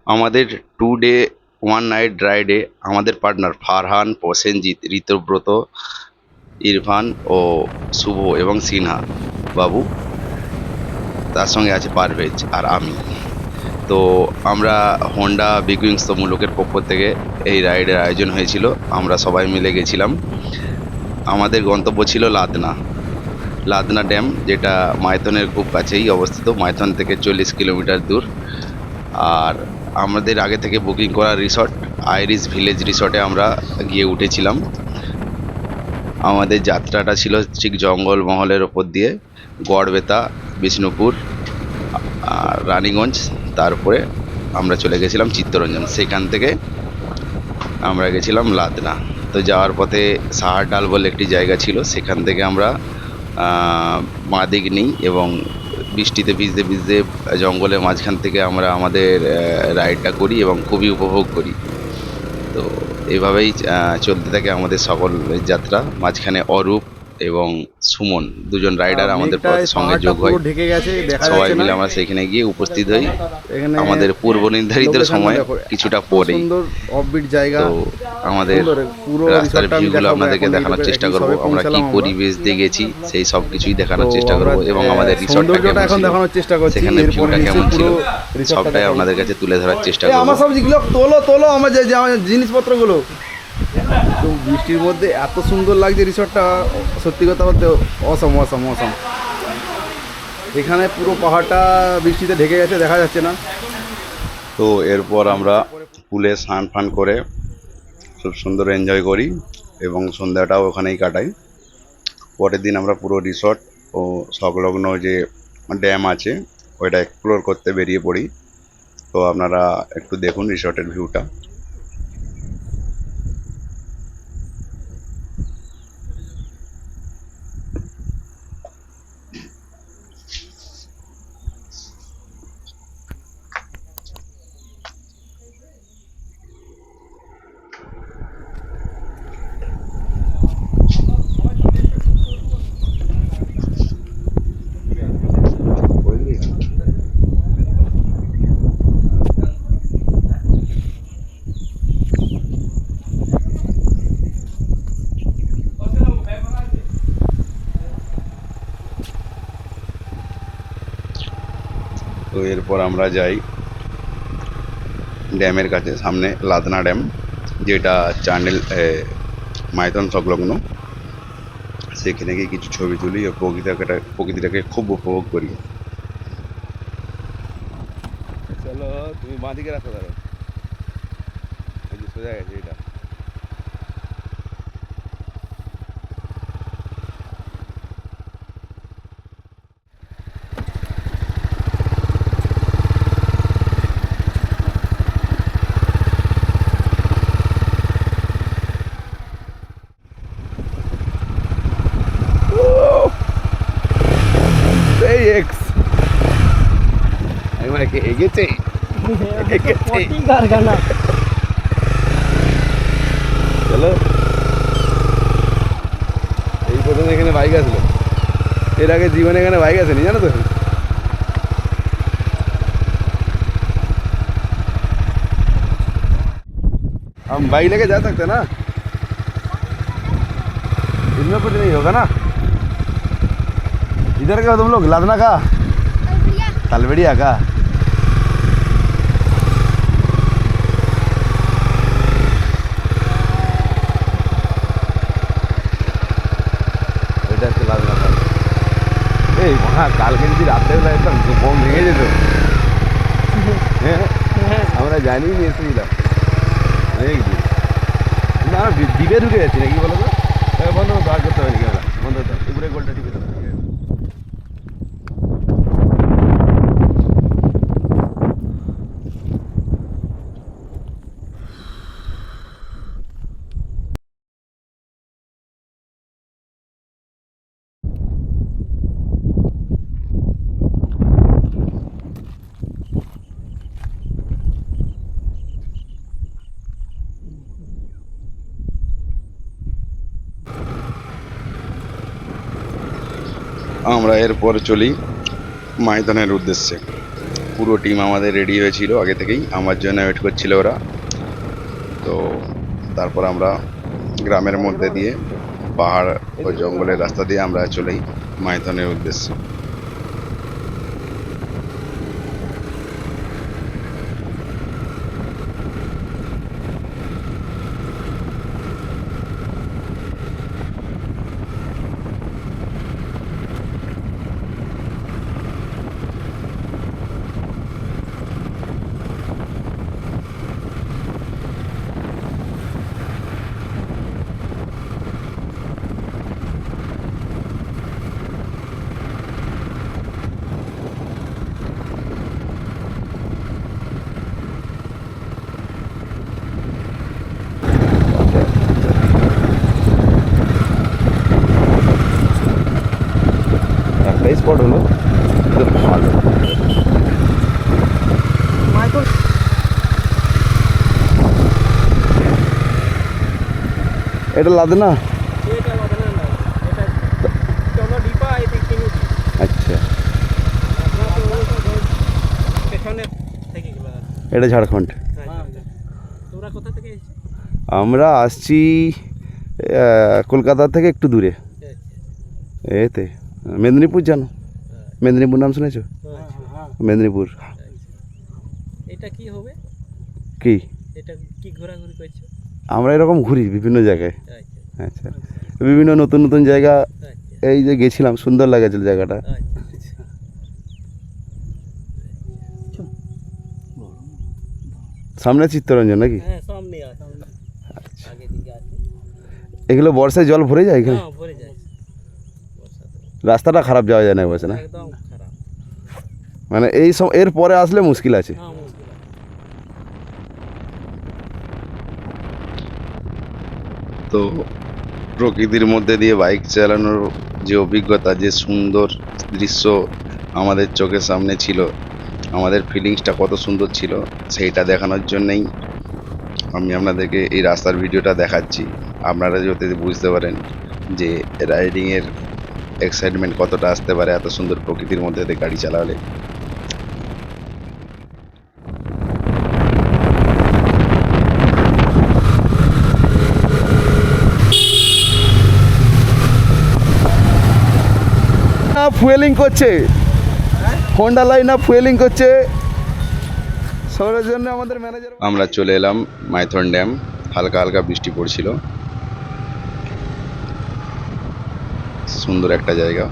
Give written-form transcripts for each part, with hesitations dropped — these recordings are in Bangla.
আমাদের 2 ডে 1 নাইট রাইডে আমাদের পার্টনার ফারহান, প্রসেনজিৎ, ঋতব্রত, ইরফান ও শুভ এবং সিনহা বাবু, তার সঙ্গে আছে পারভেজ আর আমি। তো আমরা হোন্ডা বিগ উইংস তমলুকের পক্ষ থেকে এই রাইডের আয়োজন হয়েছিল, আমরা সবাই মিলে গেছিলাম। আমাদের গন্তব্য ছিল লাদনা ড্যাম, যেটা মাইথনের খুব কাছেই অবস্থিত, মাইথন থেকে 40 কিলোমিটার দূর। আর আমাদের আগে থেকে বুকিং করা রিসর্ট আইরিস ভিলেজ রিসর্টে আমরা গিয়ে উঠেছিলাম। আমাদের যাত্রাটা ছিল ঠিক জঙ্গলমহলের ওপর দিয়ে, গড়বেতা, বিষ্ণুপুর, রানীগঞ্জ, তারপরে আমরা চলে গেছিলাম চিত্তরঞ্জন। সেখান থেকে আমরা গেছিলাম লাদনা। তো যাওয়ার পথে সাহারডাল বলে একটি জায়গা ছিল, সেখান থেকে আমরা বাঁ দিক নিই এবং বৃষ্টিতে ভিজতে ভিজতে জঙ্গলের মাঝখান থেকে আমরা আমাদের রাইডটা করি এবং খুবই উপভোগ করি। তো এইভাবেই চলতে থাকে আমাদের সকল যাত্রা। মাঝখানে অরূপ এবং সুমন, দুজন রাইডার আমাদের সঙ্গে যোগ হয়। সবাই মিলে আমরা সেখানে গিয়ে উপস্থিত হই আমাদের পূর্ব নির্ধারিত সময় কিছুটা পরে। তো আমাদের রাস্তার ভিউগুলো আপনাদেরকে দেখানোর চেষ্টা করব, আমরা কি পরিবেশ দিয়ে গেছি সেই সব কিছুই দেখানোর চেষ্টা করব, এবং আমাদের রিসর্টটা কেমন ছিল, সেখানে ভিউটা কেমন ছিল, সবটাই আপনাদের কাছে তুলে ধরার চেষ্টা করব। আমার সবজিগুলো তোলো আমার যে জিনিসপত্রগুলো। তো বৃষ্টির মধ্যে এত সুন্দর লাগছে রিসর্টটা, সত্যি কথা বলতে অসম। এখানে পুরো পাহাড়টা বৃষ্টিতে ঢেকে গেছে, দেখা যাচ্ছে না। তো এরপর আমরা পুলে স্নান ফান করে খুব সুন্দর এনজয় করি এবং সন্ধ্যাটাও ওখানেই কাটাই। পরের দিন আমরা পুরো রিসর্ট ও সংলগ্ন যে ড্যাম আছে ওইটা এক্সপ্লোর করতে বেরিয়ে পড়ি। তো আপনারা একটু দেখুন রিসর্টের ভিউটা। তো এরপর আমরা যাই ড্যামের কাছে, সামনে লাদনা ড্যাম, যেটা চ্যানেল মাইথন সংলগ্ন। সেখানে গিয়ে কিছু ছবি তুলি ও প্রকৃতিটাকে খুব উপভোগ করি। চলো, তুমি বাঁদিকে রাস্তা ধরো, সোজা গেছে এটা। এগেছে চলো। এই প্রথম এখানে বাইক আসলো, এর আগে জীবনে এখানে বাইক আসেনি, জানো তো। हम बाइक लेके जा सकते ना, इसमें कुछ नहीं होगा ना। इधर का तुम लोग लादना का तलबेड़िया का। এই কালকে যদি রাত্রেবেলা একদম বোম ভেঙে যেত, আমরা জানি নি এসেছিলাম না, দ্বীপে ঢুকে যাচ্ছি নাকি বলো তো। বন্ধ বার করতে হবে নাকি, আমরা বন্ধ হতে উপরে গোলটা টিপে আমরা এরপর চলি মাইথনের উদ্দেশ্যে। পুরো টিম আমাদের রেডি হয়েছিল আগে থেকেই, আমার জন্য ওয়েট করছিল ওরা। তো তারপর আমরা গ্রামের মধ্যে দিয়ে পাহাড় ও জঙ্গলের রাস্তা দিয়ে আমরা চলেই মাইথনের উদ্দেশ্যে। একটাই স্পট হলো, ভালো। এটা লাদে না? আচ্ছা, এটা ঝাড়খণ্ড। আমরা আসছি কলকাতা থেকে একটু দূরে, এতে মেদিনীপুর। জানো মেদিনীপুর নাম শুনেছো? মেদিনীপুর। এটা কি হবে? কি এটা কি ঘোরাঘুরি করছো? আমরা এরকম ঘুরি বিভিন্ন জায়গায়। আচ্ছা আচ্ছা, বিভিন্ন নতুন নতুন জায়গা। এই যে গেছিলাম, সুন্দর লাগেছিল জায়গাটা। সামনে চিত্তরঞ্জন নাকি? হ্যাঁ, সামনে আছে, আগে দিকে আছে। এগুলো বর্ষায় জল ভরে যায় এখানে? হ্যাঁ, ভরে যায়। রাস্তাটা খারাপ, যাওয়া যায় না বসে না? একদম খারাপ। মানে এই সব এর পরে আসলে মুশকিল আছে। হ্যাঁ, মুশকিল আছে। তো প্রকৃতির মধ্যে দিয়ে বাইক চালানোর যে অভিজ্ঞতা, যে সুন্দর দৃশ্য আমাদের চোখের সামনে ছিল, আমাদের ফিলিংসটা কত সুন্দর ছিল সেইটা দেখানোর জন্যই আমি আপনাদেরকে এই রাস্তার ভিডিওটা দেখাচ্ছি। আপনারা যাতে বুঝতে পারেন যে রাইডিংয়ের এক্সাইটমেন্ট কতটা আসতে পারে এত সুন্দর প্রকৃতির মধ্যে দিয়ে গাড়ি চালালে। ফুয়েলিং করছে, হোন্ডা লাইন আপ ফুয়েলিং করছে সবার জন্য। আমাদের ম্যানেজার। আমরা চলে এলাম মাইথন ড্যাম। হালকা হালকা বৃষ্টি পড়ছিল, সুন্দর একটা জায়গা।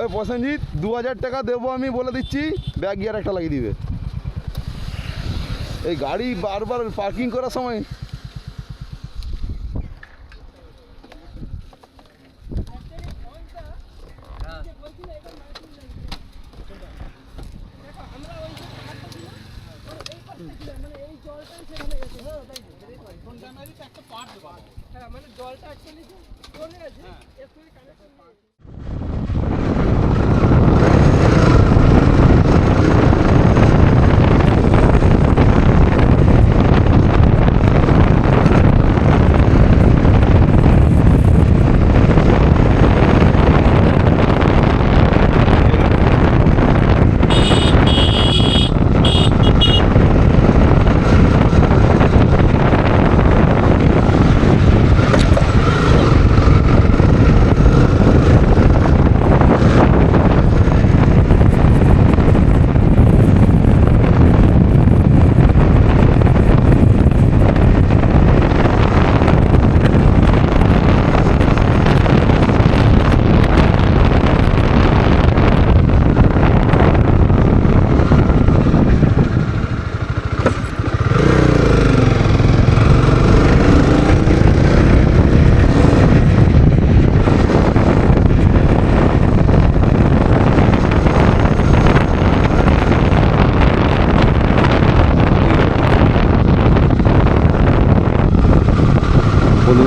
ওই প্রসেনজিৎ 2000 টাকা দেবো আমি, বলে দিচ্ছি। ব্যাগ গিয়ার একটা লাগিয়ে দিবে। এই গাড়ি বারবার পার্কিং করার সময় জলটা অ্যাকচুয়ালি চলে আছে, এর সঙ্গে কানেকশন নেই।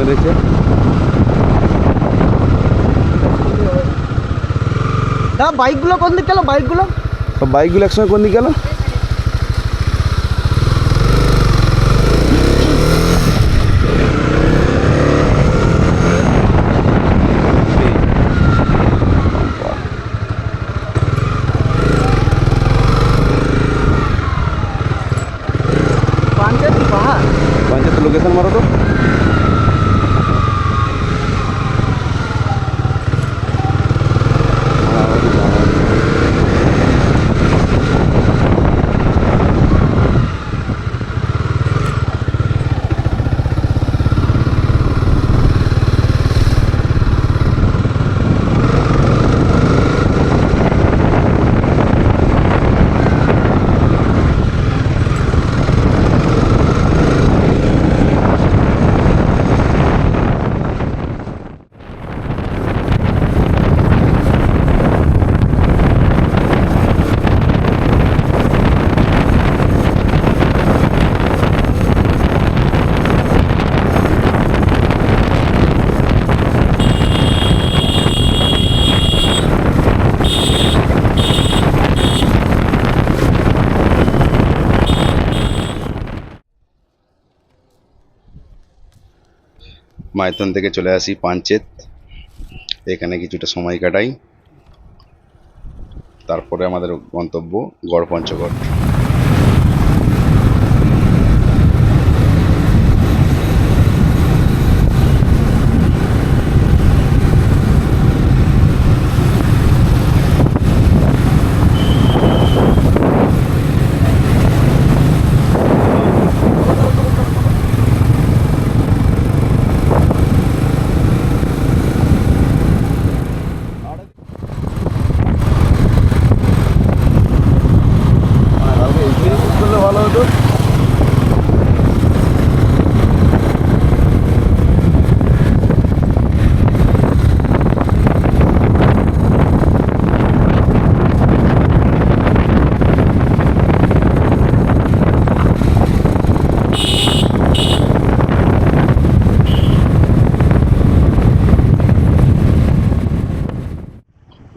রয়েছে। দাদা বাইকগুলো কোন দিক গেল? বাইকগুলো সব বাইকগুলো একসঙ্গে কোন দিকে গেল? পাঞ্জাবি পাহাড়। পঞ্চায়েত লোকেশন মারো তো। মাইথন থেকে চলে আসি পাঞ্চেত, এখানে কিছুটা সময় কাটাই, তারপরে আমাদের গন্তব্য গড়পঞ্চকোট। ভালো হতো।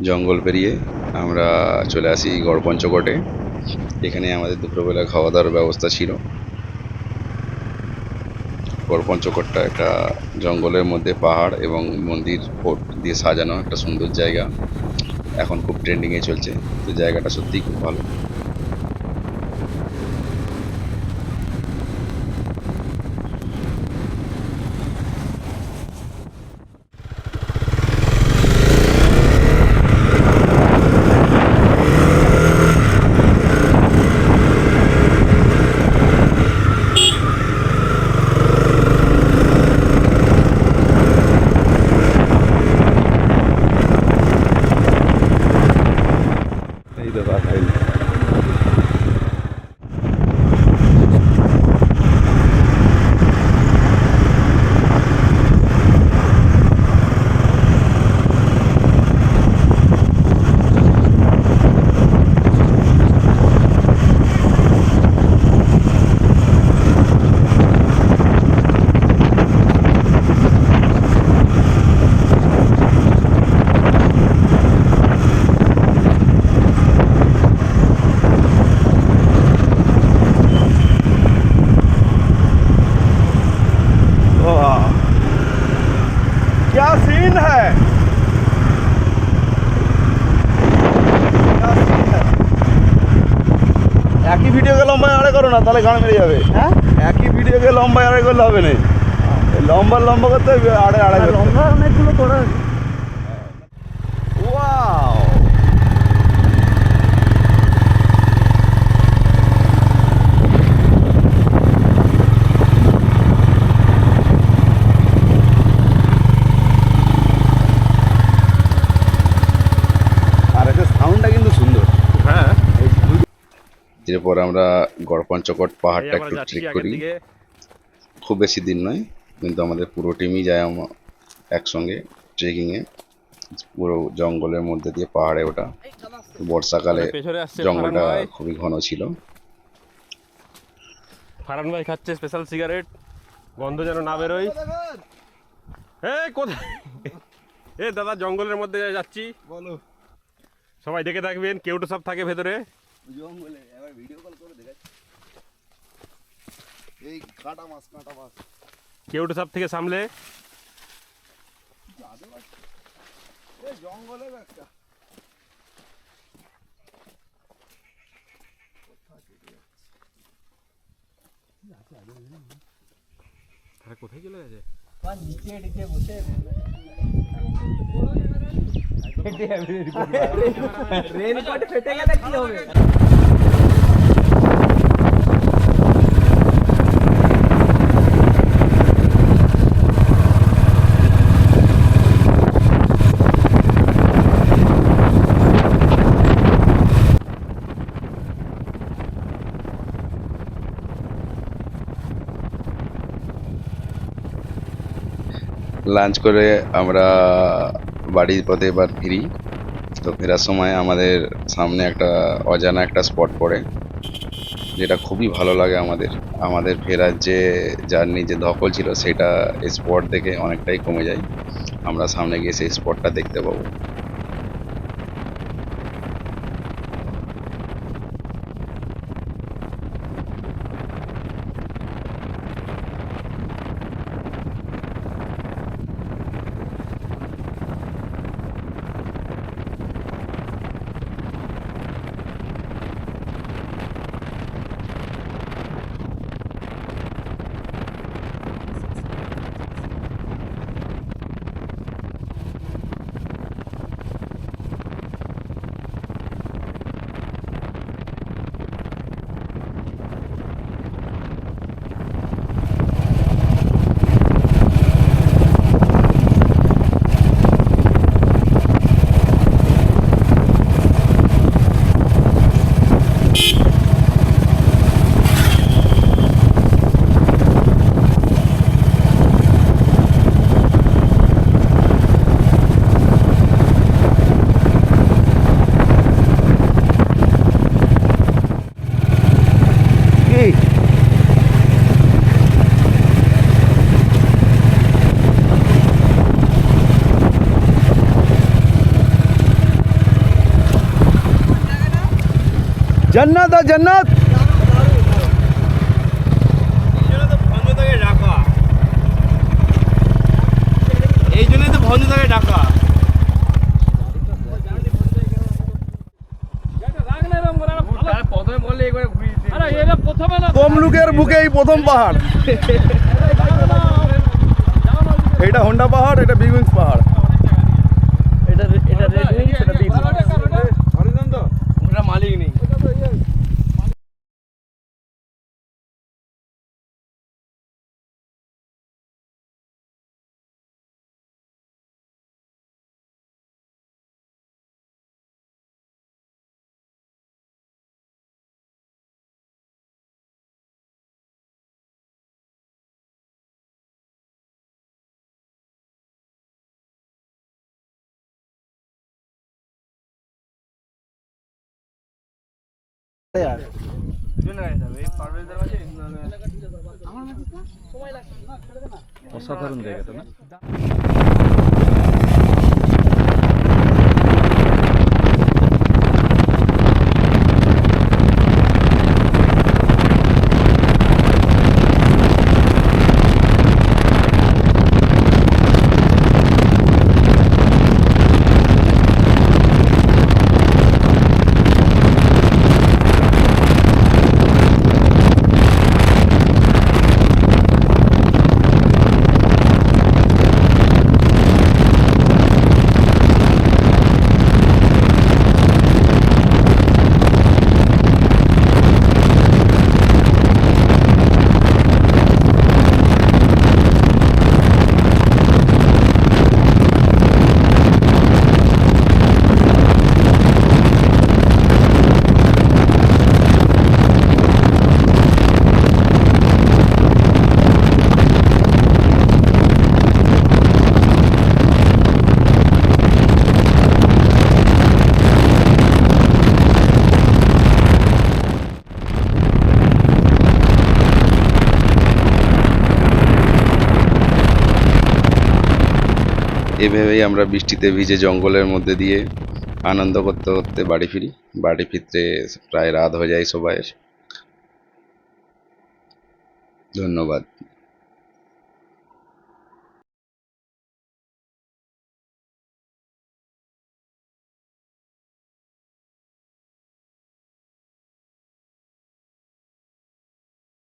জঙ্গল পেরিয়ে আমরা চলে আসি গড়পঞ্চকোটে। এখানে আমাদের দুপুরবেলা খাওয়া দাওয়ার ব্যবস্থা ছিল। গড়পঞ্চকোটটা একটা জঙ্গলের মধ্যে পাহাড় এবং মন্দির ফোর্ট দিয়ে সাজানো একটা সুন্দর জায়গা, এখন খুব ট্রেন্ডিংয়ে চলছে, তো জায়গাটা সত্যিই খুব ভালো। এই তো রাখাইল। क्या सीन है, একই ভিডিওকে লম্বায় আড়াই করো না, তাহলে গান মেরে যাবে। হ্যাঁ একই ভিডিওকে লম্বায় আড়াই করলে হবে না, লম্বা লম্বা করতে হবে, আড়াই আড়াই করতে হবে। লম্বা অনেকগুলো করা আছে। ওয়াও, আর একটা সাউন্ডটা কিন্তু সুন্দর। হ্যাঁ এরপর আমরা গড়পঞ্চকোট পাহাড়টা একটু ট্রেক করি, খুব বেশি দিন নয়, কিন্তু আমাদের পুরো টিমই যায় একসঙ্গে ট্রেকিংয়ে, পুরো জঙ্গলের মধ্যে দিয়ে পাহাড়ে ওঠা। বর্ষাকালে পেছনে আসছে জঙ্গলটা ফারহান ভাই। খুবই ঘন ছিল। ফারহান ভাই খাচ্ছে স্পেশাল সিগারেট, গন্ধ যেন না বেরোয়। কোথায় দাদা জঙ্গলের মধ্যে যাচ্ছি, বলো। সবাই দেখে থাকবেন, কেউটো সব থাকে ভেতরে। জঙ্গলে এবার ভিডিও কল করে দেখাচ্ছি। এই কাটা মাছ কেউটো সব থেকে সামলে এই জঙ্গলের একটা তারা কোথায় চলে গেছে? রেনকোট ফেটে গেলে কি হবে? লাঞ্চ করে আমরা বাড়ির পথে এবার ফিরি। তো ফেরার সময় আমাদের সামনে একটা অজানা একটা স্পট পড়ে, যেটা খুবই ভালো লাগে আমাদের ফেরার যে জার্নি যে ধকল ছিল সেটা এই স্পট দেখে অনেকটাই কমে যায়। আমরা সামনে গিয়ে সেই স্পটটা দেখতে পাবো। जन्नत है जन्नत। এই জন্যই তো ভঞ্জ থাকে ঢাকা। তমলুকের বুকেই প্রথম পাহাড়। এটা হোন্ডা পাহাড়, এটা বিগ উইংস পাহাড়। এটা রেড উইং, এটা বিগ ওটা মালিক নেই। অসাধারণ জায়গাটা না? এভাবেই আমরা বৃষ্টিতে ভিজে জঙ্গলের মধ্যে দিয়ে আনন্দ করতে করতে বাড়ি ফিরি। বাড়ি ফিরতে প্রায় রাত হয়ে যায় সবাইয়ের। ধন্যবাদ।